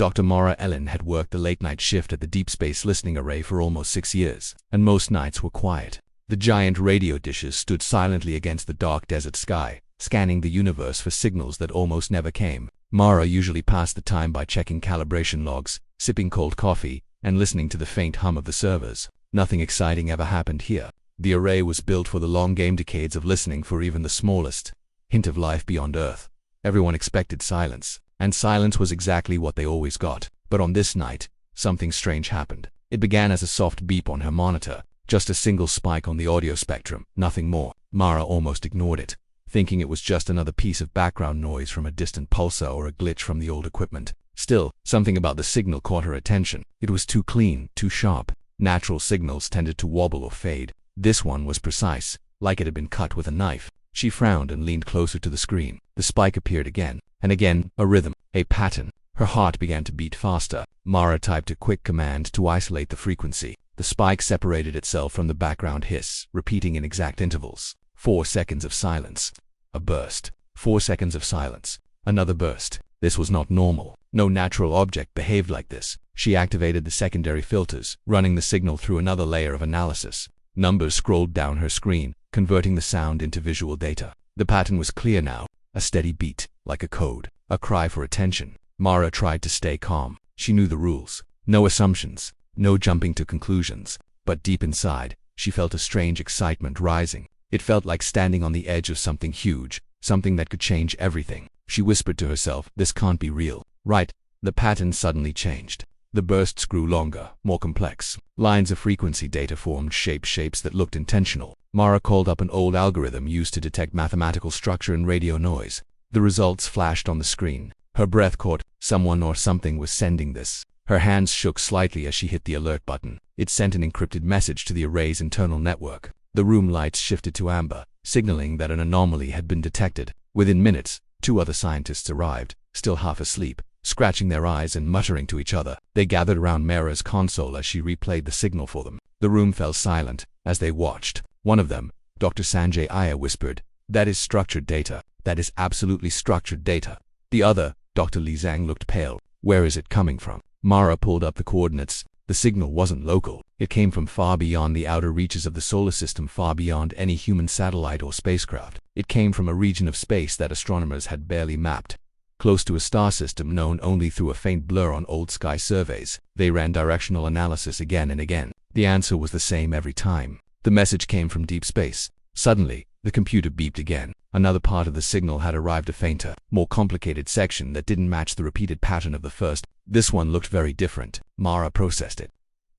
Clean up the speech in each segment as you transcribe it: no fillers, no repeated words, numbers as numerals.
Dr. Mara Ellen had worked the late-night shift at the Deep Space Listening Array for almost 6 years, and most nights were quiet. The giant radio dishes stood silently against the dark desert sky, scanning the universe for signals that almost never came. Mara usually passed the time by checking calibration logs, sipping cold coffee, and listening to the faint hum of the servers. Nothing exciting ever happened here. The array was built for the long game, decades of listening for even the smallest hint of life beyond Earth. Everyone expected silence, and silence was exactly what they always got. But on this night, something strange happened. It began as a soft beep on her monitor, just a single spike on the audio spectrum, nothing more. Mara almost ignored it, thinking it was just another piece of background noise from a distant pulsar or a glitch from the old equipment. Still, something about the signal caught her attention. It was too clean, too sharp. Natural signals tended to wobble or fade. This one was precise, like it had been cut with a knife. She frowned and leaned closer to the screen. The spike appeared again, and again, a rhythm, a pattern. Her heart began to beat faster. Mara typed a quick command to isolate the frequency. The spike separated itself from the background hiss, repeating in exact intervals. 4 seconds of silence. A burst. 4 seconds of silence. Another burst. This was not normal. No natural object behaved like this. She activated the secondary filters, running the signal through another layer of analysis. Numbers scrolled down her screen, converting the sound into visual data. The pattern was clear now, a steady beat, like a code, a cry for attention. Mara tried to stay calm. She knew the rules. No assumptions, no jumping to conclusions. But deep inside, she felt a strange excitement rising. It felt like standing on the edge of something huge, something that could change everything. She whispered to herself, "This can't be real." Right. The pattern suddenly changed. The bursts grew longer, more complex. Lines of frequency data formed shapes that looked intentional. Mara called up an old algorithm used to detect mathematical structure and radio noise. The results flashed on the screen. Her breath caught. Someone or something was sending this. Her hands shook slightly as she hit the alert button. It sent an encrypted message to the array's internal network. The room lights shifted to amber, signaling that an anomaly had been detected. Within minutes, 2 other scientists arrived, still half asleep, scratching their eyes and muttering to each other. They gathered around Mara's console as she replayed the signal for them. The room fell silent as they watched. One of them, Dr. Sanjay Iyer, whispered, "That is structured data. That is absolutely structured data." The other, Dr. Li Zhang, looked pale. "Where is it coming from?" Mara pulled up the coordinates. The signal wasn't local. It came from far beyond the outer reaches of the solar system, far beyond any human satellite or spacecraft. It came from a region of space that astronomers had barely mapped, close to a star system known only through a faint blur on old sky surveys. They ran directional analysis again and again. The answer was the same every time. The message came from deep space. Suddenly, the computer beeped again. Another part of the signal had arrived, a fainter, more complicated section that didn't match the repeated pattern of the first. This one looked very different. Mara processed it.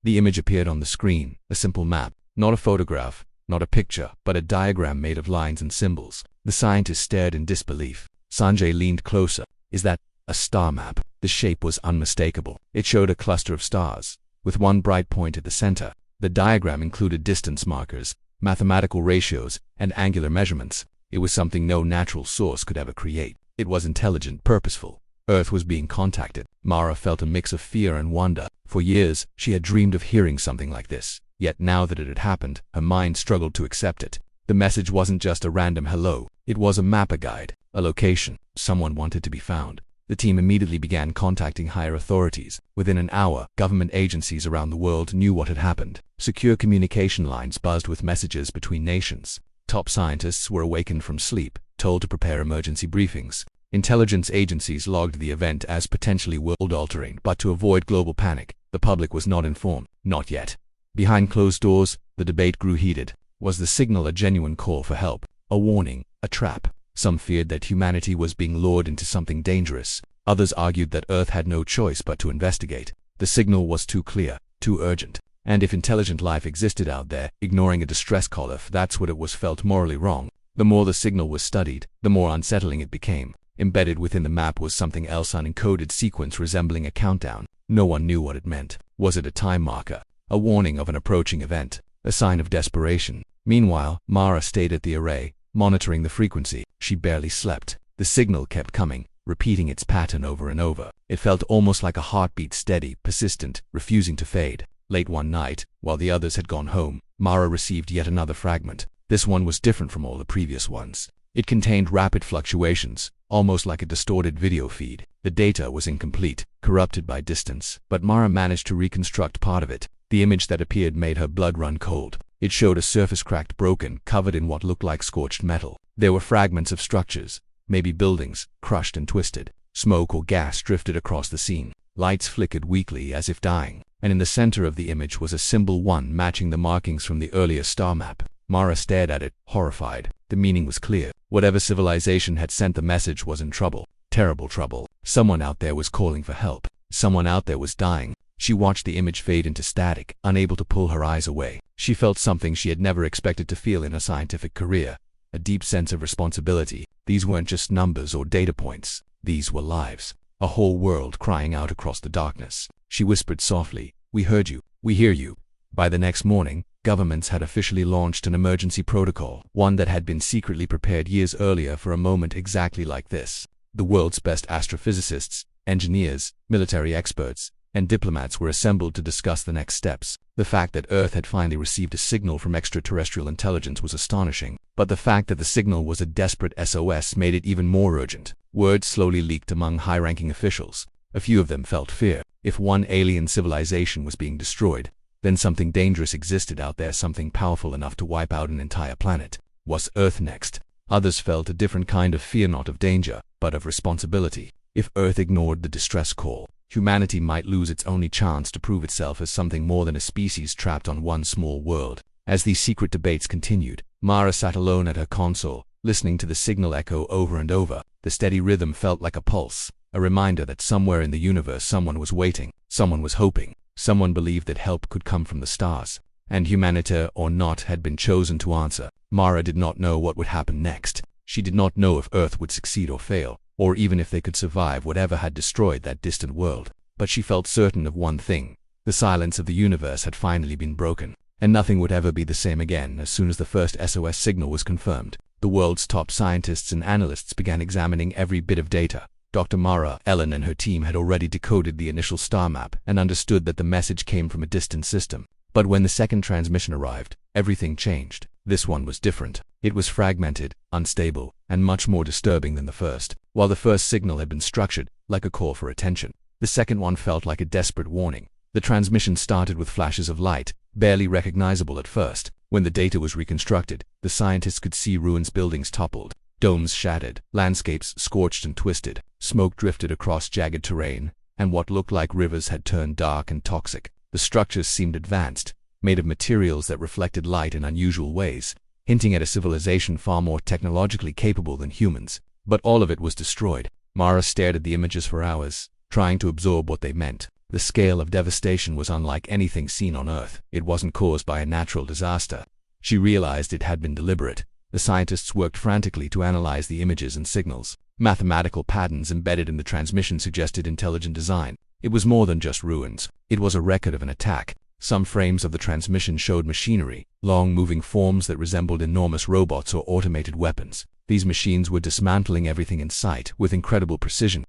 The image appeared on the screen, a simple map, not a photograph, not a picture, but a diagram made of lines and symbols. The scientist stared in disbelief. Sanjay leaned closer. "Is that a star map?" The shape was unmistakable. It showed a cluster of stars, with one bright point at the center. The diagram included distance markers, mathematical ratios, and angular measurements. It was something no natural source could ever create. It was intelligent, purposeful. Earth was being contacted. Mara felt a mix of fear and wonder. For years, she had dreamed of hearing something like this. Yet now that it had happened, her mind struggled to accept it. The message wasn't just a random hello. It was a map, a guide, a location. Someone wanted to be found. The team immediately began contacting higher authorities. Within an hour, government agencies around the world knew what had happened. Secure communication lines buzzed with messages between nations. Top scientists were awakened from sleep, told to prepare emergency briefings. Intelligence agencies logged the event as potentially world-altering, but to avoid global panic, the public was not informed. Not yet. Behind closed doors, the debate grew heated. Was the signal a genuine call for help? A warning? A trap? Some feared that humanity was being lured into something dangerous. Others argued that Earth had no choice but to investigate. The signal was too clear, too urgent. And if intelligent life existed out there, ignoring a distress call, if that's what it was, felt morally wrong. The more the signal was studied, the more unsettling it became. Embedded within the map was something else, an encoded sequence resembling a countdown. No one knew what it meant. Was it a time marker? A warning of an approaching event? A sign of desperation? Meanwhile, Mara stayed at the array, monitoring the frequency. She barely slept. The signal kept coming, repeating its pattern over and over. It felt almost like a heartbeat, steady, persistent, refusing to fade. Late one night, while the others had gone home, Mara received yet another fragment. This one was different from all the previous ones. It contained rapid fluctuations, almost like a distorted video feed. The data was incomplete, corrupted by distance, but Mara managed to reconstruct part of it. The image that appeared made her blood run cold. It showed a surface cracked, broken, covered in what looked like scorched metal. There were fragments of structures, maybe buildings, crushed and twisted. Smoke or gas drifted across the scene. Lights flickered weakly as if dying, and in the center of the image was a symbol 1 matching the markings from the earlier star map. Mara stared at it, horrified. The meaning was clear. Whatever civilization had sent the message was in trouble. Terrible trouble. Someone out there was calling for help. Someone out there was dying. She watched the image fade into static, unable to pull her eyes away. She felt something she had never expected to feel in her scientific career. A deep sense of responsibility. These weren't just numbers or data points. These were lives. A whole world crying out across the darkness. She whispered softly, "We heard you. We hear you." By the next morning, governments had officially launched an emergency protocol, one that had been secretly prepared years earlier for a moment exactly like this. The world's best astrophysicists, engineers, military experts, and diplomats were assembled to discuss the next steps. The fact that Earth had finally received a signal from extraterrestrial intelligence was astonishing, but the fact that the signal was a desperate SOS made it even more urgent. Word slowly leaked among high-ranking officials. A few of them felt fear. If one alien civilization was being destroyed, then something dangerous existed out there, something powerful enough to wipe out an entire planet. Was Earth next? Others felt a different kind of fear, not of danger, but of responsibility. If Earth ignored the distress call, humanity might lose its only chance to prove itself as something more than a species trapped on one small world. As these secret debates continued, Mara sat alone at her console, listening to the signal echo over and over. The steady rhythm felt like a pulse, a reminder that somewhere in the universe someone was waiting, someone was hoping, someone believed that help could come from the stars. And humanity or not had been chosen to answer. Mara did not know what would happen next. She did not know if Earth would succeed or fail, or even if they could survive whatever had destroyed that distant world. But she felt certain of one thing. The silence of the universe had finally been broken, and nothing would ever be the same again. As soon as the first SOS signal was confirmed, the world's top scientists and analysts began examining every bit of data. Dr. Mara Ellen and her team had already decoded the initial star map and understood that the message came from a distant system. But when the second transmission arrived, everything changed. This one was different. It was fragmented, unstable, and much more disturbing than the first. While the first signal had been structured, like a call for attention, the second one felt like a desperate warning. The transmission started with flashes of light, barely recognizable at first. When the data was reconstructed, the scientists could see ruins, buildings toppled, domes shattered, landscapes scorched and twisted. Smoke drifted across jagged terrain, and what looked like rivers had turned dark and toxic. The structures seemed advanced, made of materials that reflected light in unusual ways, hinting at a civilization far more technologically capable than humans. But all of it was destroyed. Mara stared at the images for hours, trying to absorb what they meant. The scale of devastation was unlike anything seen on Earth. It wasn't caused by a natural disaster. She realized it had been deliberate. The scientists worked frantically to analyze the images and signals. Mathematical patterns embedded in the transmission suggested intelligent design. It was more than just ruins. It was a record of an attack. Some frames of the transmission showed machinery, long moving forms that resembled enormous robots or automated weapons. These machines were dismantling everything in sight with incredible precision.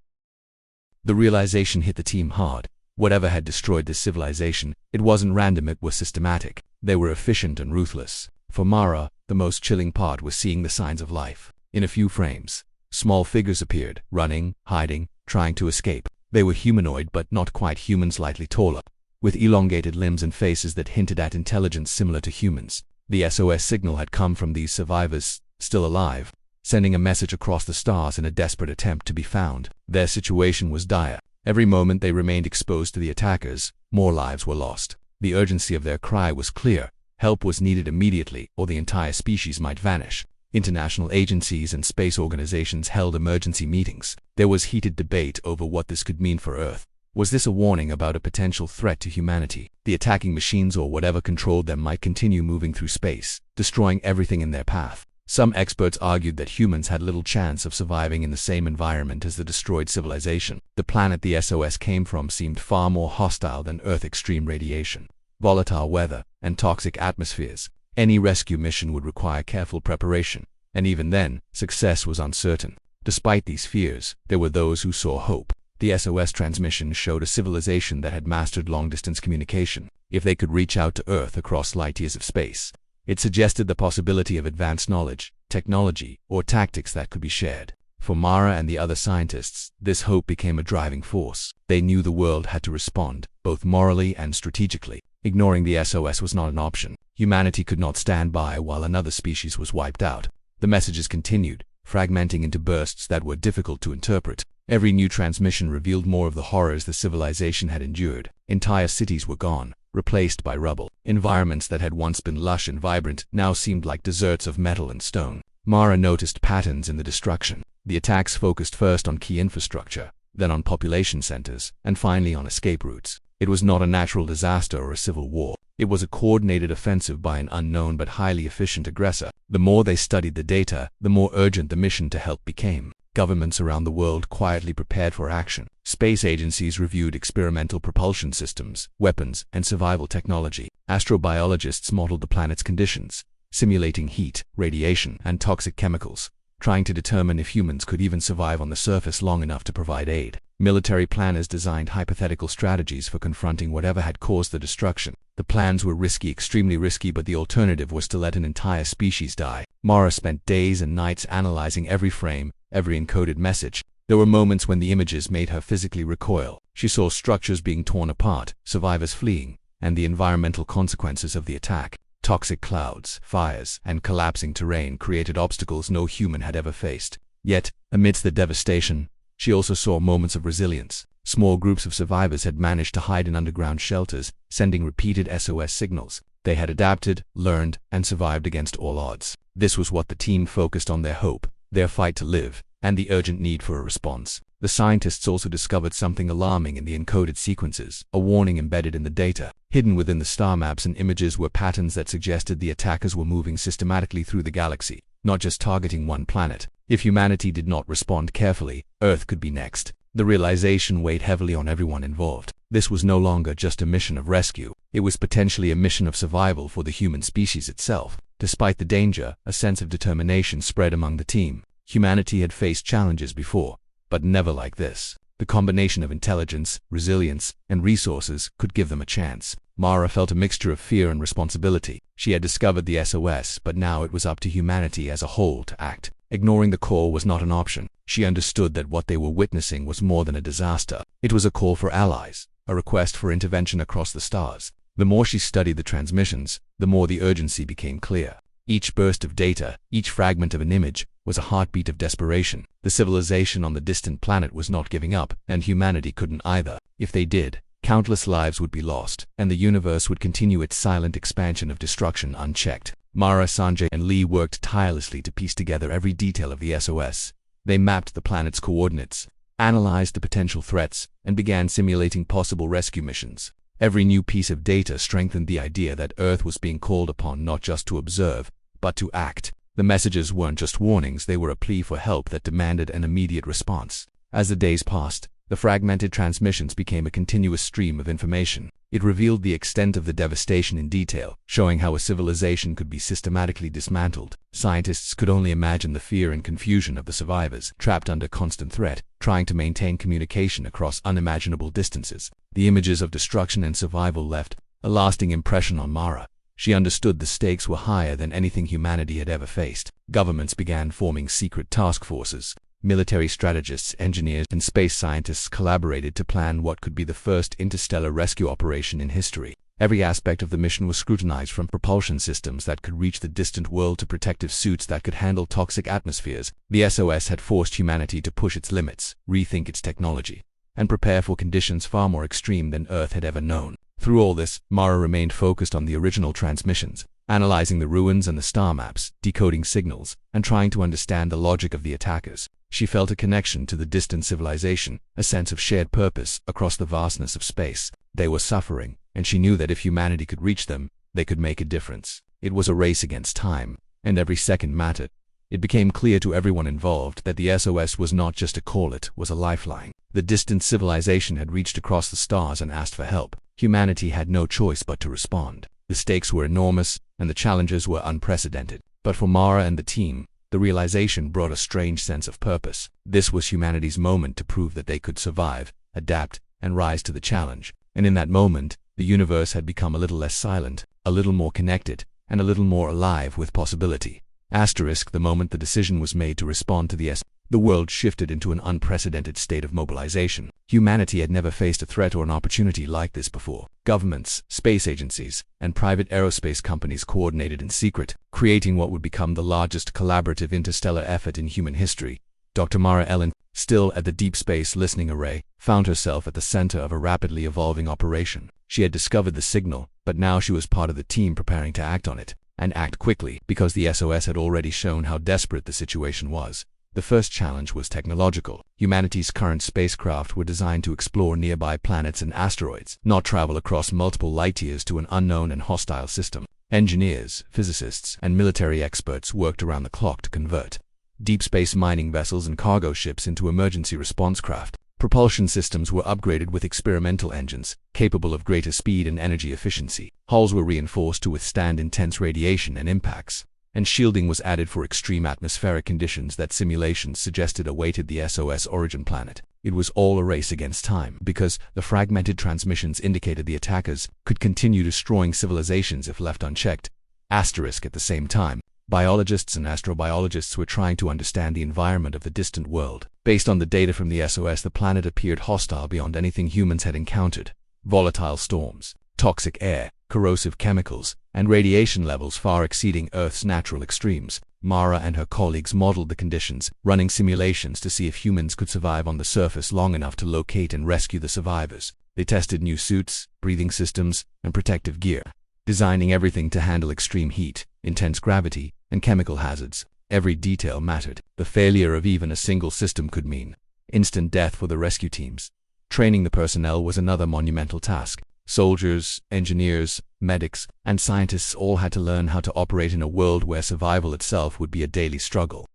The realization hit the team hard. Whatever had destroyed this civilization, it wasn't random, it was systematic. They were efficient and ruthless. For Mara, the most chilling part was seeing the signs of life. In a few frames, small figures appeared, running, hiding, trying to escape. They were humanoid but not quite human, slightly taller, with elongated limbs and faces that hinted at intelligence similar to humans. The SOS signal had come from these survivors, still alive, sending a message across the stars in a desperate attempt to be found. Their situation was dire. Every moment they remained exposed to the attackers, more lives were lost. The urgency of their cry was clear. Help was needed immediately, or the entire species might vanish. International agencies and space organizations held emergency meetings. There was heated debate over what this could mean for Earth. Was this a warning about a potential threat to humanity? The attacking machines or whatever controlled them might continue moving through space, destroying everything in their path. Some experts argued that humans had little chance of surviving in the same environment as the destroyed civilization. The planet the SOS came from seemed far more hostile than Earth. Extreme radiation, volatile weather, and toxic atmospheres. Any rescue mission would require careful preparation, and even then, success was uncertain. Despite these fears, there were those who saw hope. The SOS transmission showed a civilization that had mastered long-distance communication. If they could reach out to Earth across light years of space, it suggested the possibility of advanced knowledge, technology, or tactics that could be shared. For Mara and the other scientists, this hope became a driving force. They knew the world had to respond, both morally and strategically. Ignoring the SOS was not an option. Humanity could not stand by while another species was wiped out. The messages continued, fragmenting into bursts that were difficult to interpret. Every new transmission revealed more of the horrors the civilization had endured. Entire cities were gone, replaced by rubble. Environments that had once been lush and vibrant now seemed like deserts of metal and stone. Mara noticed patterns in the destruction. The attacks focused first on key infrastructure, then on population centers, and finally on escape routes. It was not a natural disaster or a civil war. It was a coordinated offensive by an unknown but highly efficient aggressor. The more they studied the data, the more urgent the mission to help became. Governments around the world quietly prepared for action. Space agencies reviewed experimental propulsion systems, weapons, and survival technology. Astrobiologists modeled the planet's conditions, simulating heat, radiation, and toxic chemicals, trying to determine if humans could even survive on the surface long enough to provide aid. Military planners designed hypothetical strategies for confronting whatever had caused the destruction. The plans were risky, extremely risky, but the alternative was to let an entire species die. Mara spent days and nights analyzing every frame, every encoded message. There were moments when the images made her physically recoil. She saw structures being torn apart, survivors fleeing, and the environmental consequences of the attack. Toxic clouds, fires, and collapsing terrain created obstacles no human had ever faced. Yet, amidst the devastation, she also saw moments of resilience. Small groups of survivors had managed to hide in underground shelters, sending repeated SOS signals. They had adapted, learned, and survived against all odds. This was what the team focused on: their hope, their fight to live, and the urgent need for a response. The scientists also discovered something alarming in the encoded sequences, a warning embedded in the data. Hidden within the star maps and images were patterns that suggested the attackers were moving systematically through the galaxy, not just targeting one planet. If humanity did not respond carefully, Earth could be next. The realization weighed heavily on everyone involved. This was no longer just a mission of rescue. It was potentially a mission of survival for the human species itself. Despite the danger, a sense of determination spread among the team. Humanity had faced challenges before, but never like this. The combination of intelligence, resilience, and resources could give them a chance. Mara felt a mixture of fear and responsibility. She had discovered the SOS, but now it was up to humanity as a whole to act. Ignoring the call was not an option. She understood that what they were witnessing was more than a disaster. It was a call for allies, a request for intervention across the stars. The more she studied the transmissions, the more the urgency became clear. Each burst of data, each fragment of an image, was a heartbeat of desperation. The civilization on the distant planet was not giving up, and humanity couldn't either. If they did, countless lives would be lost, and the universe would continue its silent expansion of destruction unchecked. Mara, Sanjay, and Lee worked tirelessly to piece together every detail of the SOS. They mapped the planet's coordinates, analyzed the potential threats, and began simulating possible rescue missions. Every new piece of data strengthened the idea that Earth was being called upon not just to observe, but to act. The messages weren't just warnings, they were a plea for help that demanded an immediate response. As the days passed, the fragmented transmissions became a continuous stream of information. It revealed the extent of the devastation in detail, showing how a civilization could be systematically dismantled. Scientists could only imagine the fear and confusion of the survivors, trapped under constant threat, trying to maintain communication across unimaginable distances. The images of destruction and survival left a lasting impression on Mara. She understood the stakes were higher than anything humanity had ever faced. Governments began forming secret task forces. Military strategists, engineers, and space scientists collaborated to plan what could be the first interstellar rescue operation in history. Every aspect of the mission was scrutinized, from propulsion systems that could reach the distant world to protective suits that could handle toxic atmospheres. The SOS had forced humanity to push its limits, rethink its technology, and prepare for conditions far more extreme than Earth had ever known. Through all this, Mara remained focused on the original transmissions, analyzing the ruins and the star maps, decoding signals, and trying to understand the logic of the attackers. She felt a connection to the distant civilization, a sense of shared purpose across the vastness of space. They were suffering, and she knew that if humanity could reach them, they could make a difference. It was a race against time, and every second mattered. It became clear to everyone involved that the SOS was not just a call, it was a lifeline. The distant civilization had reached across the stars and asked for help. Humanity had no choice but to respond. The stakes were enormous, and the challenges were unprecedented. But for Mara and the team, the realization brought a strange sense of purpose. This was humanity's moment to prove that they could survive, adapt, and rise to the challenge. And in that moment, the universe had become a little less silent, a little more connected, and a little more alive with possibility. The moment the decision was made to respond to the The world shifted into an unprecedented state of mobilization. Humanity had never faced a threat or an opportunity like this before. Governments, space agencies, and private aerospace companies coordinated in secret, creating what would become the largest collaborative interstellar effort in human history. Dr. Mara Ellen, still at the Deep Space Listening Array, found herself at the center of a rapidly evolving operation. She had discovered the signal, but now she was part of the team preparing to act on it, and act quickly, because the SOS had already shown how desperate the situation was. The first challenge was technological. Humanity's current spacecraft were designed to explore nearby planets and asteroids, not travel across multiple light-years to an unknown and hostile system. Engineers, physicists, and military experts worked around the clock to convert deep space mining vessels and cargo ships into emergency response craft. Propulsion systems were upgraded with experimental engines, capable of greater speed and energy efficiency. Hulls were reinforced to withstand intense radiation and impacts, and shielding was added for extreme atmospheric conditions that simulations suggested awaited the SOS origin planet. It was all a race against time, because the fragmented transmissions indicated the attackers could continue destroying civilizations if left unchecked. At the same time, biologists and astrobiologists were trying to understand the environment of the distant world. Based on the data from the SOS, the planet appeared hostile beyond anything humans had encountered. Volatile storms, toxic air, corrosive chemicals, and radiation levels far exceeding Earth's natural extremes. Mara and her colleagues modeled the conditions, running simulations to see if humans could survive on the surface long enough to locate and rescue the survivors. They tested new suits, breathing systems, and protective gear, designing everything to handle extreme heat, intense gravity, and chemical hazards. Every detail mattered. The failure of even a single system could mean instant death for the rescue teams. Training the personnel was another monumental task. Soldiers, engineers, medics, and scientists all had to learn how to operate in a world where survival itself would be a daily struggle.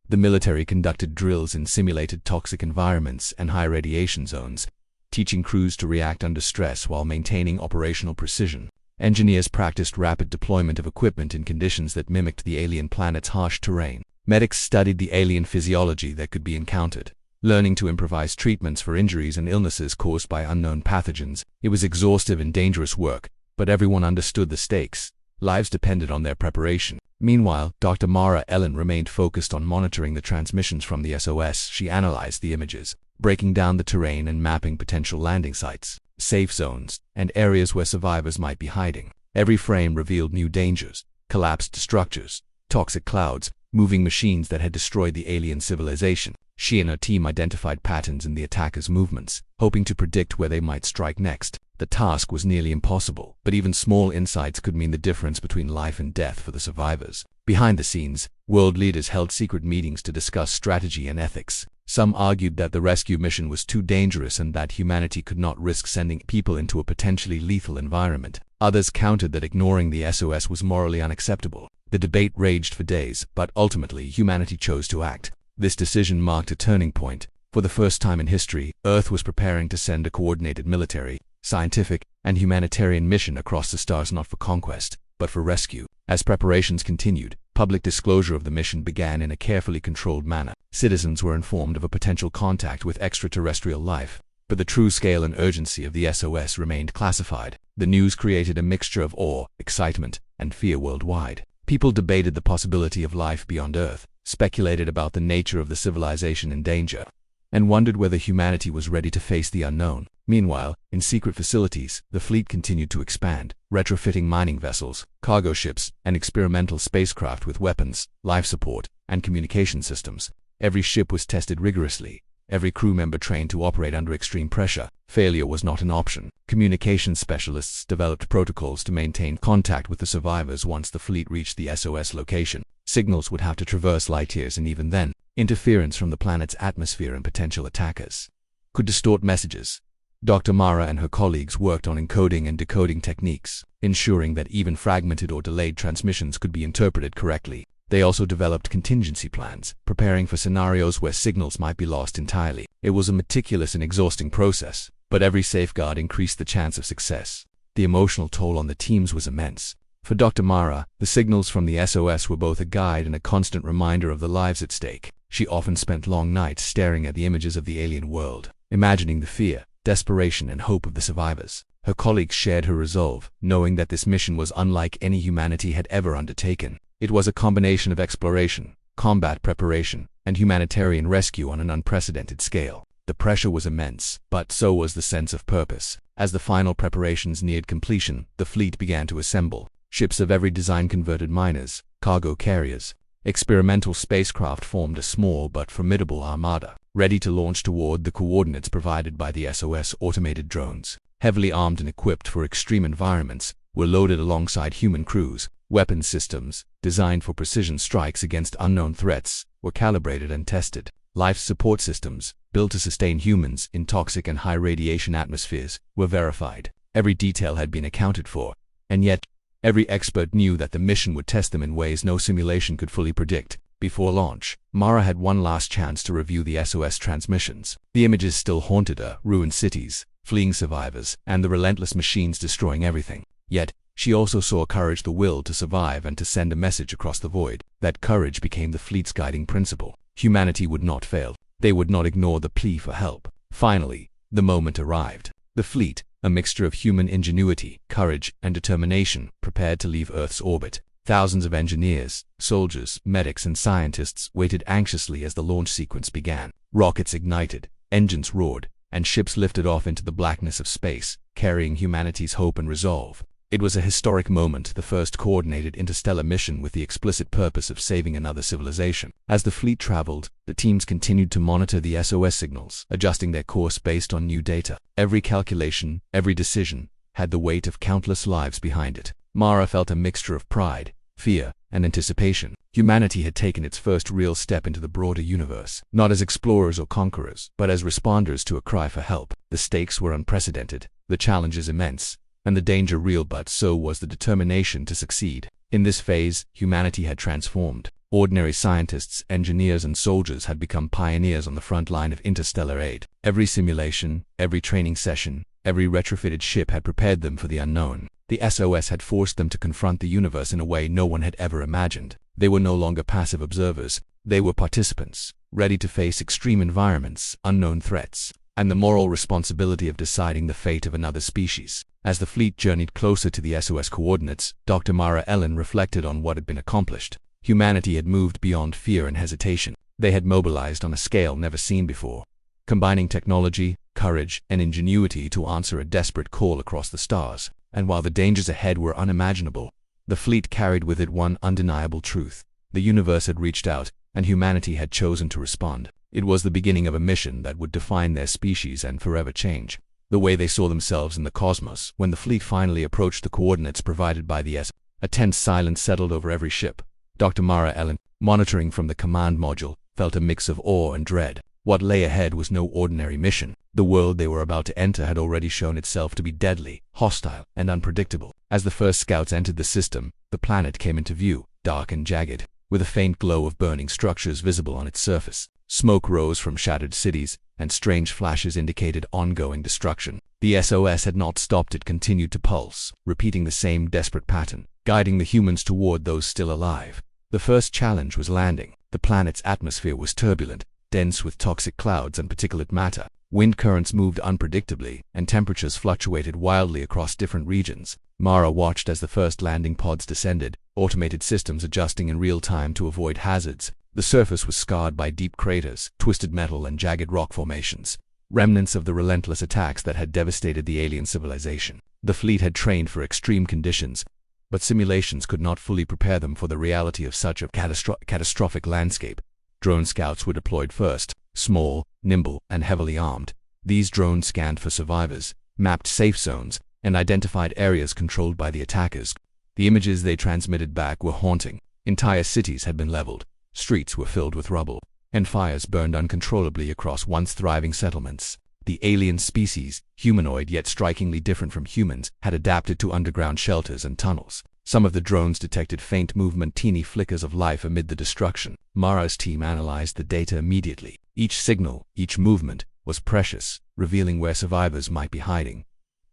The military conducted drills in simulated toxic environments and high radiation zones, teaching crews to react under stress while maintaining operational precision. Engineers practiced rapid deployment of equipment in conditions that mimicked the alien planet's harsh terrain. Medics studied the alien physiology that could be encountered, learning to improvise treatments for injuries and illnesses caused by unknown pathogens. It was exhaustive and dangerous work, but everyone understood the stakes. Lives depended on their preparation. Meanwhile, Dr. Mara Ellen remained focused on monitoring the transmissions from the SOS. She analyzed the images, breaking down the terrain and mapping potential landing sites, safe zones, and areas where survivors might be hiding. Every frame revealed new dangers: collapsed structures, toxic clouds, moving machines that had destroyed the alien civilization. She and her team identified patterns in the attackers' movements, hoping to predict where they might strike next. The task was nearly impossible, but even small insights could mean the difference between life and death for the survivors. Behind the scenes, world leaders held secret meetings to discuss strategy and ethics. Some argued that the rescue mission was too dangerous and that humanity could not risk sending people into a potentially lethal environment. Others countered that ignoring the SOS was morally unacceptable. The debate raged for days, but ultimately humanity chose to act. This decision marked a turning point. For the first time in history, Earth was preparing to send a coordinated military, scientific, and humanitarian mission across the stars, not for conquest, but for rescue. As preparations continued, public disclosure of the mission began in a carefully controlled manner. Citizens were informed of a potential contact with extraterrestrial life, but the true scale and urgency of the SOS remained classified. The news created a mixture of awe, excitement, and fear worldwide. People debated the possibility of life beyond Earth, speculated about the nature of the civilization in danger, and wondered whether humanity was ready to face the unknown. Meanwhile, in secret facilities, the fleet continued to expand, retrofitting mining vessels, cargo ships, and experimental spacecraft with weapons, life support, and communication systems. Every ship was tested rigorously, every crew member trained to operate under extreme pressure. Failure was not an option. Communications specialists developed protocols to maintain contact with the survivors once the fleet reached the SOS location. Signals would have to traverse light years, and even then, interference from the planet's atmosphere and potential attackers could distort messages. Dr. Mara and her colleagues worked on encoding and decoding techniques, ensuring that even fragmented or delayed transmissions could be interpreted correctly. They also developed contingency plans, preparing for scenarios where signals might be lost entirely. It was a meticulous and exhausting process, but every safeguard increased the chance of success. The emotional toll on the teams was immense. For Dr. Mara, the signals from the SOS were both a guide and a constant reminder of the lives at stake. She often spent long nights staring at the images of the alien world, imagining the fear, desperation, and hope of the survivors. Her colleagues shared her resolve, knowing that this mission was unlike any humanity had ever undertaken. It was a combination of exploration, combat preparation, and humanitarian rescue on an unprecedented scale. The pressure was immense, but so was the sense of purpose. As the final preparations neared completion, the fleet began to assemble. Ships of every design converted miners, cargo carriers, experimental spacecraft formed a small but formidable armada, ready to launch toward the coordinates provided by the SOS automated drones. Heavily armed and equipped for extreme environments, were loaded alongside human crews. Weapon systems, designed for precision strikes against unknown threats, were calibrated and tested. Life support systems, built to sustain humans in toxic and high radiation atmospheres, were verified. Every detail had been accounted for, and yet, every expert knew that the mission would test them in ways no simulation could fully predict. Before launch, Mara had one last chance to review the SOS transmissions. The images still haunted her: ruined cities, fleeing survivors, and the relentless machines destroying everything. Yet, she also saw courage, the will to survive and to send a message across the void. That courage became the fleet's guiding principle. Humanity would not fail. They would not ignore the plea for help. Finally, the moment arrived. The fleet, a mixture of human ingenuity, courage, and determination, prepared to leave Earth's orbit. Thousands of engineers, soldiers, medics, and scientists waited anxiously as the launch sequence began. Rockets ignited, engines roared, and ships lifted off into the blackness of space, carrying humanity's hope and resolve. It was a historic moment, the first coordinated interstellar mission with the explicit purpose of saving another civilization. As the fleet traveled, the teams continued to monitor the SOS signals, adjusting their course based on new data. Every calculation, every decision, had the weight of countless lives behind it. Mara felt a mixture of pride, fear, and anticipation. Humanity had taken its first real step into the broader universe, not as explorers or conquerors, but as responders to a cry for help. The stakes were unprecedented, the challenges immense, and the danger real, but so was the determination to succeed. In this phase, humanity had transformed. Ordinary scientists, engineers, and soldiers had become pioneers on the front line of interstellar aid. Every simulation, every training session, every retrofitted ship had prepared them for the unknown. The SOS had forced them to confront the universe in a way no one had ever imagined. They were no longer passive observers. They were participants, ready to face extreme environments, unknown threats, and the moral responsibility of deciding the fate of another species. As the fleet journeyed closer to the SOS coordinates, Dr. Mara Ellen reflected on what had been accomplished. Humanity had moved beyond fear and hesitation. They had mobilized on a scale never seen before, combining technology, courage, and ingenuity to answer a desperate call across the stars. And while the dangers ahead were unimaginable, the fleet carried with it one undeniable truth: the universe had reached out, and humanity had chosen to respond. It was the beginning of a mission that would define their species and forever change the way they saw themselves in the cosmos. When the fleet finally approached the coordinates provided by the SOS, a tense silence settled over every ship. Dr. Mara Ellen, monitoring from the command module, felt a mix of awe and dread. What lay ahead was no ordinary mission. The world they were about to enter had already shown itself to be deadly, hostile, and unpredictable. As the first scouts entered the system, the planet came into view, dark and jagged, with a faint glow of burning structures visible on its surface. Smoke rose from shattered cities, and strange flashes indicated ongoing destruction. The SOS had not stopped. It continued to pulse, repeating the same desperate pattern, guiding the humans toward those still alive. The first challenge was landing. The planet's atmosphere was turbulent, dense with toxic clouds and particulate matter. Wind currents moved unpredictably, and temperatures fluctuated wildly across different regions. Mara watched as the first landing pods descended, automated systems adjusting in real time to avoid hazards. The surface was scarred by deep craters, twisted metal, and jagged rock formations, remnants of the relentless attacks that had devastated the alien civilization. The fleet had trained for extreme conditions, but simulations could not fully prepare them for the reality of such a catastrophic landscape. Drone scouts were deployed first, small, nimble, and heavily armed. These drones scanned for survivors, mapped safe zones, and identified areas controlled by the attackers. The images they transmitted back were haunting. Entire cities had been leveled, streets were filled with rubble, and fires burned uncontrollably across once thriving settlements. The alien species, humanoid yet strikingly different from humans, had adapted to underground shelters and tunnels. Some of the drones detected faint movement, teeny flickers of life amid the destruction. Mara's team analyzed the data immediately. Each signal, each movement, was precious, revealing where survivors might be hiding.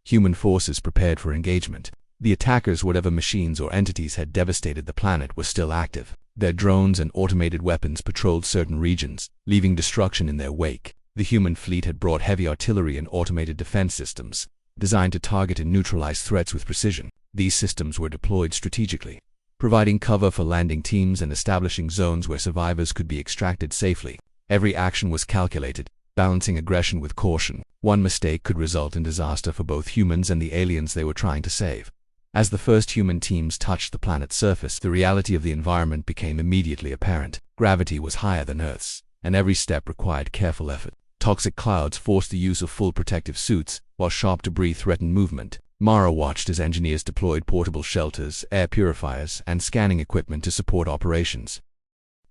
Human forces prepared for engagement. The attackers, whatever machines or entities had devastated the planet, were still active. Their drones and automated weapons patrolled certain regions, leaving destruction in their wake. The human fleet had brought heavy artillery and automated defense systems, designed to target and neutralize threats with precision. These systems were deployed strategically, providing cover for landing teams and establishing zones where survivors could be extracted safely. Every action was calculated, balancing aggression with caution. One mistake could result in disaster for both humans and the aliens they were trying to save. As the first human teams touched the planet's surface, the reality of the environment became immediately apparent. Gravity was higher than Earth's, and every step required careful effort. Toxic clouds forced the use of full protective suits, while sharp debris threatened movement. Mara watched as engineers deployed portable shelters, air purifiers, and scanning equipment to support operations.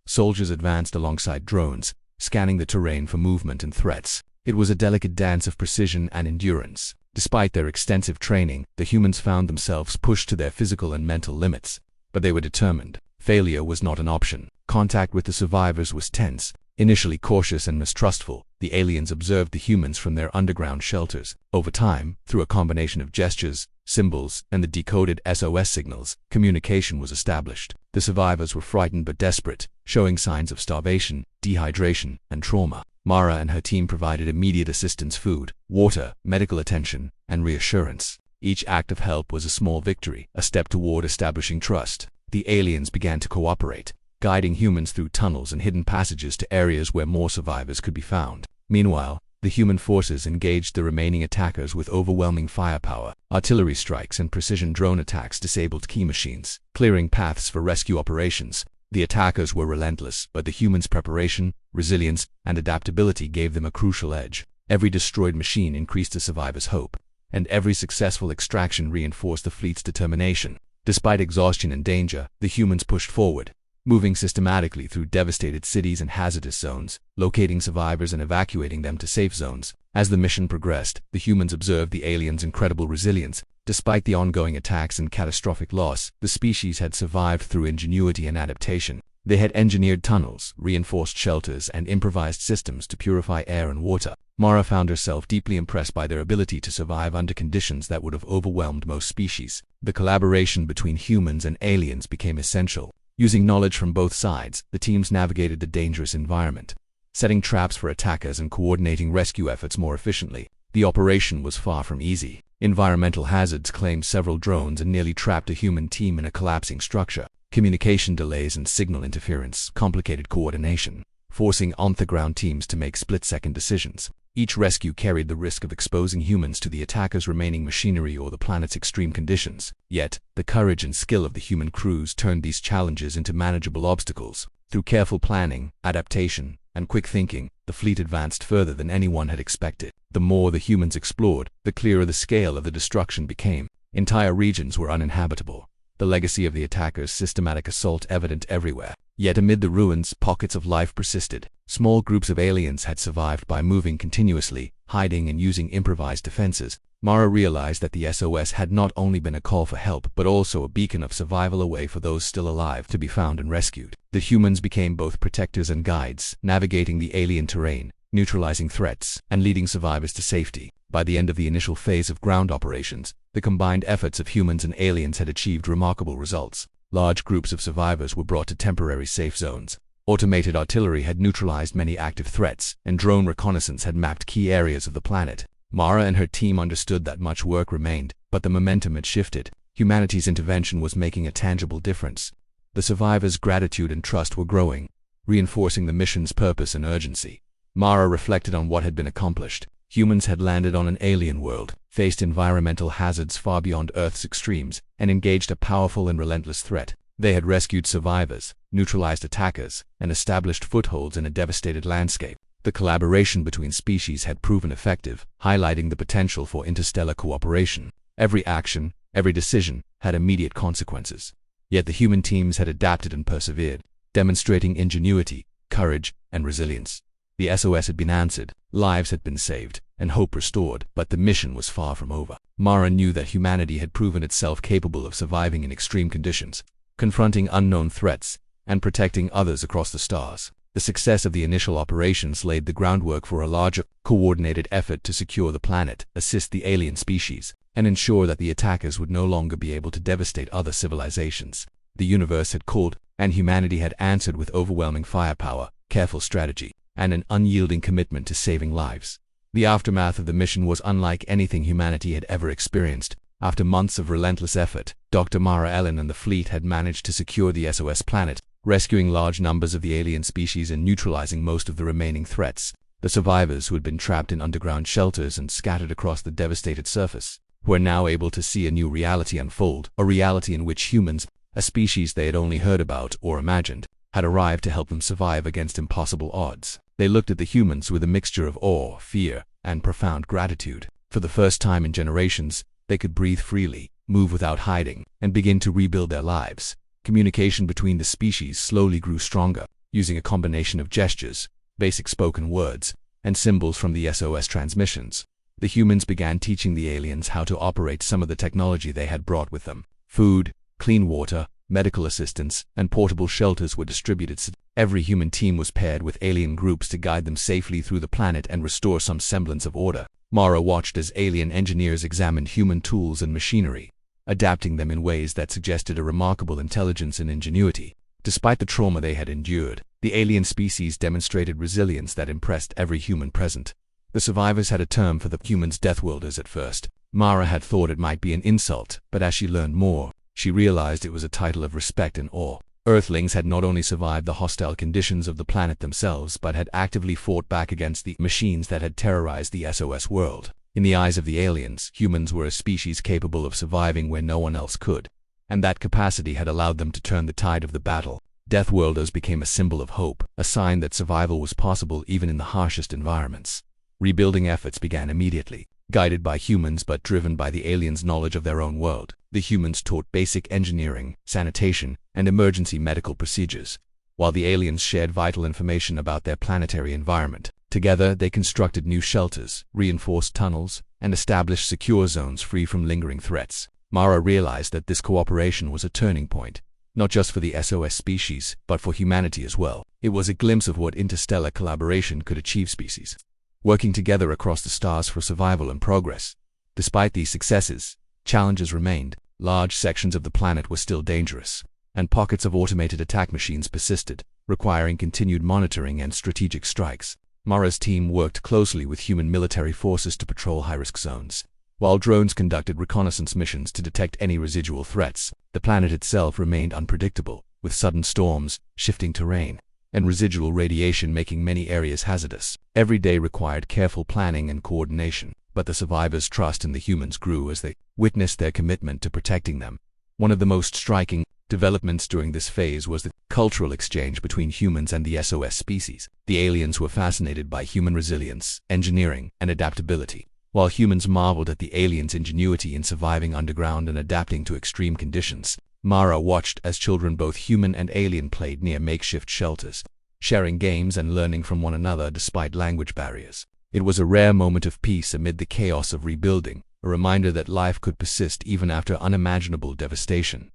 Soldiers advanced alongside drones, scanning the terrain for movement and threats. It was a delicate dance of precision and endurance. Despite their extensive training, the humans found themselves pushed to their physical and mental limits. But they were determined. Failure was not an option. Contact with the survivors was tense. Initially cautious and mistrustful, the aliens observed the humans from their underground shelters. Over time, through a combination of gestures, symbols, and the decoded SOS signals, communication was established. The survivors were frightened but desperate, showing signs of starvation, dehydration, and trauma. Mara and her team provided immediate assistance: food, water, medical attention, and reassurance. Each act of help was a small victory, a step toward establishing trust. The aliens began to cooperate, guiding humans through tunnels and hidden passages to areas where more survivors could be found. Meanwhile, the human forces engaged the remaining attackers with overwhelming firepower. Artillery strikes and precision drone attacks disabled key machines, clearing paths for rescue operations. The attackers were relentless, but the humans' preparation, resilience, and adaptability gave them a crucial edge. Every destroyed machine increased the survivors' hope, and every successful extraction reinforced the fleet's determination. Despite exhaustion and danger, the humans pushed forward, moving systematically through devastated cities and hazardous zones, locating survivors and evacuating them to safe zones. As the mission progressed, the humans observed the aliens' incredible resilience. Despite the ongoing attacks and catastrophic loss, the species had survived through ingenuity and adaptation. They had engineered tunnels, reinforced shelters, and improvised systems to purify air and water. Mara found herself deeply impressed by their ability to survive under conditions that would have overwhelmed most species. The collaboration between humans and aliens became essential. Using knowledge from both sides, the teams navigated the dangerous environment, setting traps for attackers and coordinating rescue efforts more efficiently. The operation was far from easy. Environmental hazards claimed several drones and nearly trapped a human team in a collapsing structure. Communication delays and signal interference complicated coordination, forcing on-the-ground teams to make split-second decisions. Each rescue carried the risk of exposing humans to the attackers' remaining machinery or the planet's extreme conditions. Yet, the courage and skill of the human crews turned these challenges into manageable obstacles. Through careful planning, adaptation, and quick thinking, the fleet advanced further than anyone had expected. The more the humans explored, the clearer the scale of the destruction became. Entire regions were uninhabitable, the legacy of the attackers' systematic assault evident everywhere. Yet amid the ruins, pockets of life persisted. Small groups of aliens had survived by moving continuously, hiding and using improvised defenses. Mara realized that the SOS had not only been a call for help, but also a beacon of survival, a way for those still alive to be found and rescued. The humans became both protectors and guides, navigating the alien terrain, neutralizing threats, and leading survivors to safety. By the end of the initial phase of ground operations, the combined efforts of humans and aliens had achieved remarkable results. Large groups of survivors were brought to temporary safe zones. Automated artillery had neutralized many active threats, and drone reconnaissance had mapped key areas of the planet. Mara and her team understood that much work remained, but the momentum had shifted. Humanity's intervention was making a tangible difference. The survivors' gratitude and trust were growing, reinforcing the mission's purpose and urgency. Mara reflected on what had been accomplished. Humans had landed on an alien world, faced environmental hazards far beyond Earth's extremes, and engaged a powerful and relentless threat. They had rescued survivors, neutralized attackers, and established footholds in a devastated landscape. The collaboration between species had proven effective, highlighting the potential for interstellar cooperation. Every action, every decision, had immediate consequences. Yet the human teams had adapted and persevered, demonstrating ingenuity, courage, and resilience. The SOS had been answered, lives had been saved, and hope restored, but the mission was far from over. Mara knew that humanity had proven itself capable of surviving in extreme conditions, confronting unknown threats, and protecting others across the stars. The success of the initial operations laid the groundwork for a larger, coordinated effort to secure the planet, assist the alien species, and ensure that the attackers would no longer be able to devastate other civilizations. The universe had called, and humanity had answered with overwhelming firepower, careful strategy, and an unyielding commitment to saving lives. The aftermath of the mission was unlike anything humanity had ever experienced. After months of relentless effort, Dr. Mara Ellen and the fleet had managed to secure the SOS planet, rescuing large numbers of the alien species and neutralizing most of the remaining threats. The survivors, who had been trapped in underground shelters and scattered across the devastated surface, were now able to see a new reality unfold, a reality in which humans, a species they had only heard about or imagined, had arrived to help them survive against impossible odds. They looked at the humans with a mixture of awe, fear, and profound gratitude. For the first time in generations, they could breathe freely, move without hiding, and begin to rebuild their lives. Communication between the species slowly grew stronger, using a combination of gestures, basic spoken words, and symbols from the SOS transmissions. The humans began teaching the aliens how to operate some of the technology they had brought with them. Food, clean water, medical assistance, and portable shelters were distributed. Every human team was paired with alien groups to guide them safely through the planet and restore some semblance of order. Mara watched as alien engineers examined human tools and machinery, adapting them in ways that suggested a remarkable intelligence and ingenuity. Despite the trauma they had endured, the alien species demonstrated resilience that impressed every human present. The survivors had a term for the humans, Deathworlders. At first, Mara had thought it might be an insult, but as she learned more, she realized it was a title of respect and awe. Earthlings had not only survived the hostile conditions of the planet themselves, but had actively fought back against the machines that had terrorized the SOS world. In the eyes of the aliens, humans were a species capable of surviving where no one else could, and that capacity had allowed them to turn the tide of the battle. Deathworlders became a symbol of hope, a sign that survival was possible even in the harshest environments. Rebuilding efforts began immediately, guided by humans but driven by the aliens' knowledge of their own world. The humans taught basic engineering, sanitation, and emergency medical procedures, while the aliens shared vital information about their planetary environment. Together, they constructed new shelters, reinforced tunnels, and established secure zones free from lingering threats. Mara realized that this cooperation was a turning point, not just for the SOS species, but for humanity as well. It was a glimpse of what interstellar collaboration could achieve. Species working together across the stars for survival and progress. Despite these successes, challenges remained. Large sections of the planet were still dangerous, and pockets of automated attack machines persisted, requiring continued monitoring and strategic strikes. Mara's team worked closely with human military forces to patrol high-risk zones, while drones conducted reconnaissance missions to detect any residual threats. The planet itself remained unpredictable, with sudden storms, shifting terrain, and residual radiation making many areas hazardous. Every day required careful planning and coordination, but the survivors' trust in the humans grew as they witnessed their commitment to protecting them. One of the most striking developments during this phase was the cultural exchange between humans and the SOS species. The aliens were fascinated by human resilience, engineering, and adaptability, while humans marveled at the aliens' ingenuity in surviving underground and adapting to extreme conditions. Mara watched as children, both human and alien, played near makeshift shelters, sharing games and learning from one another despite language barriers. It was a rare moment of peace amid the chaos of rebuilding, a reminder that life could persist even after unimaginable devastation.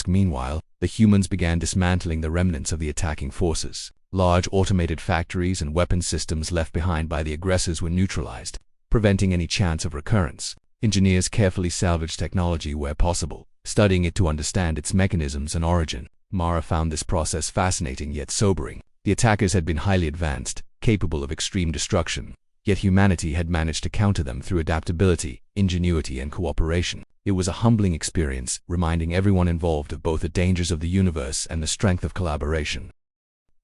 Meanwhile, the humans began dismantling the remnants of the attacking forces. Large automated factories and weapon systems left behind by the aggressors were neutralized, preventing any chance of recurrence. Engineers carefully salvaged technology where possible, studying it to understand its mechanisms and origin. Mara found this process fascinating yet sobering. The attackers had been highly advanced, capable of extreme destruction, yet humanity had managed to counter them through adaptability, ingenuity, and cooperation. It was a humbling experience, reminding everyone involved of both the dangers of the universe and the strength of collaboration.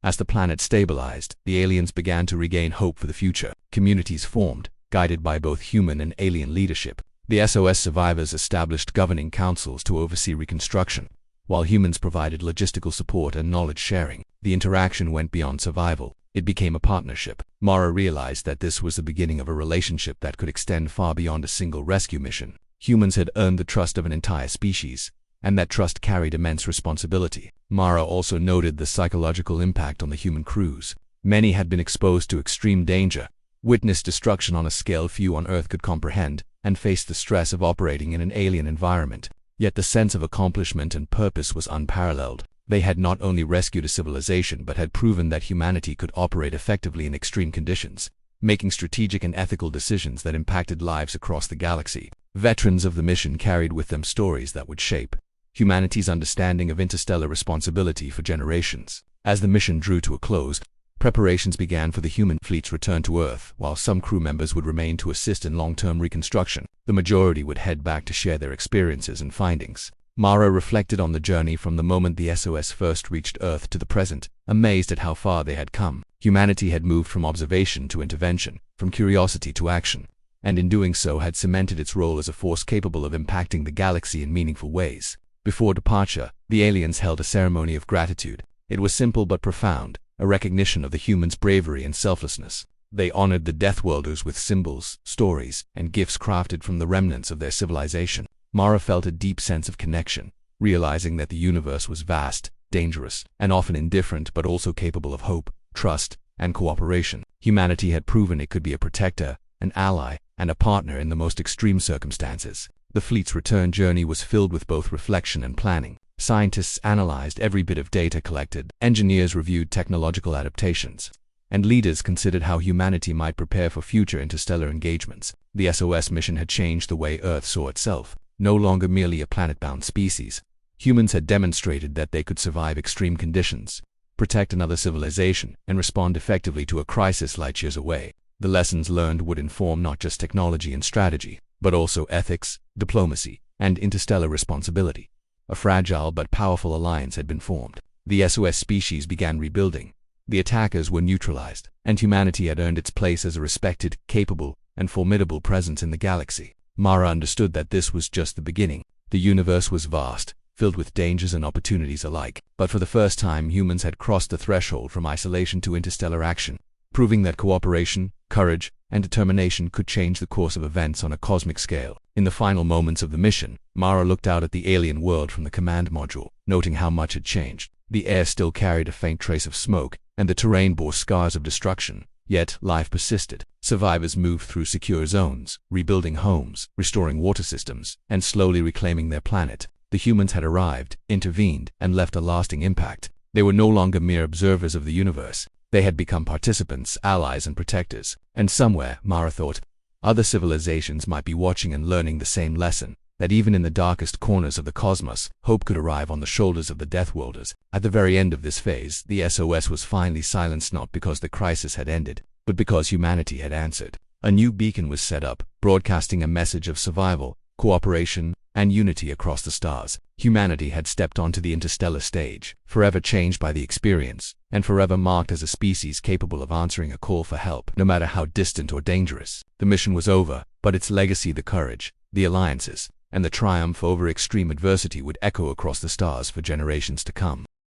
As the planet stabilized, the aliens began to regain hope for the future. Communities formed, guided by both human and alien leadership. The SOS survivors established governing councils to oversee reconstruction, while humans provided logistical support and knowledge sharing. The interaction went beyond survival. It became a partnership. Mara realized that this was the beginning of a relationship that could extend far beyond a single rescue mission. Humans had earned the trust of an entire species, and that trust carried immense responsibility. Mara also noted the psychological impact on the human crews. Many had been exposed to extreme danger, witnessed destruction on a scale few on Earth could comprehend, and faced the stress of operating in an alien environment. Yet the sense of accomplishment and purpose was unparalleled. They had not only rescued a civilization but had proven that humanity could operate effectively in extreme conditions, making strategic and ethical decisions that impacted lives across the galaxy. Veterans of the mission carried with them stories that would shape humanity's understanding of interstellar responsibility for generations. As the mission drew to a close, preparations began for the human fleet's return to Earth. While some crew members would remain to assist in long-term reconstruction, the majority would head back to share their experiences and findings. Mara reflected on the journey from the moment the SOS first reached Earth to the present, amazed at how far they had come. Humanity had moved from observation to intervention, from curiosity to action, and in doing so had cemented its role as a force capable of impacting the galaxy in meaningful ways. Before departure, the aliens held a ceremony of gratitude. It was simple but profound, a recognition of the humans' bravery and selflessness. They honored the Deathworlders with symbols, stories, and gifts crafted from the remnants of their civilization. Mara felt a deep sense of connection, realizing that the universe was vast, dangerous, and often indifferent but also capable of hope, trust, and cooperation. Humanity had proven it could be a protector, an ally, and a partner in the most extreme circumstances. The fleet's return journey was filled with both reflection and planning. Scientists analyzed every bit of data collected, engineers reviewed technological adaptations, and leaders considered how humanity might prepare for future interstellar engagements. The SOS mission had changed the way Earth saw itself. No longer merely a planet-bound species, humans had demonstrated that they could survive extreme conditions, protect another civilization, and respond effectively to a crisis light years away. The lessons learned would inform not just technology and strategy, but also ethics, diplomacy, and interstellar responsibility. A fragile but powerful alliance had been formed. The SOS species began rebuilding. The attackers were neutralized, and humanity had earned its place as a respected, capable, and formidable presence in the galaxy. Mara understood that this was just the beginning. The universe was vast, filled with dangers and opportunities alike, but for the first time humans had crossed the threshold from isolation to interstellar action, proving that cooperation, courage, and determination could change the course of events on a cosmic scale. In the final moments of the mission, Mara looked out at the alien world from the command module, noting how much had changed. The air still carried a faint trace of smoke, and the terrain bore scars of destruction. Yet, life persisted. Survivors moved through secure zones, rebuilding homes, restoring water systems, and slowly reclaiming their planet. The humans had arrived, intervened, and left a lasting impact. They were no longer mere observers of the universe. They had become participants, allies, and protectors. And somewhere, Mara thought, other civilizations might be watching and learning the same lesson, that even in the darkest corners of the cosmos, hope could arrive on the shoulders of the Deathworlders. At the very end of this phase, the SOS was finally silenced not because the crisis had ended, but because humanity had answered. A new beacon was set up, broadcasting a message of survival, cooperation, and unity across the stars. Humanity had stepped onto the interstellar stage, forever changed by the experience, and forever marked as a species capable of answering a call for help, no matter how distant or dangerous. The mission was over, but its legacy, the courage, the alliances, and the triumph over extreme adversity would echo across the stars for generations to come.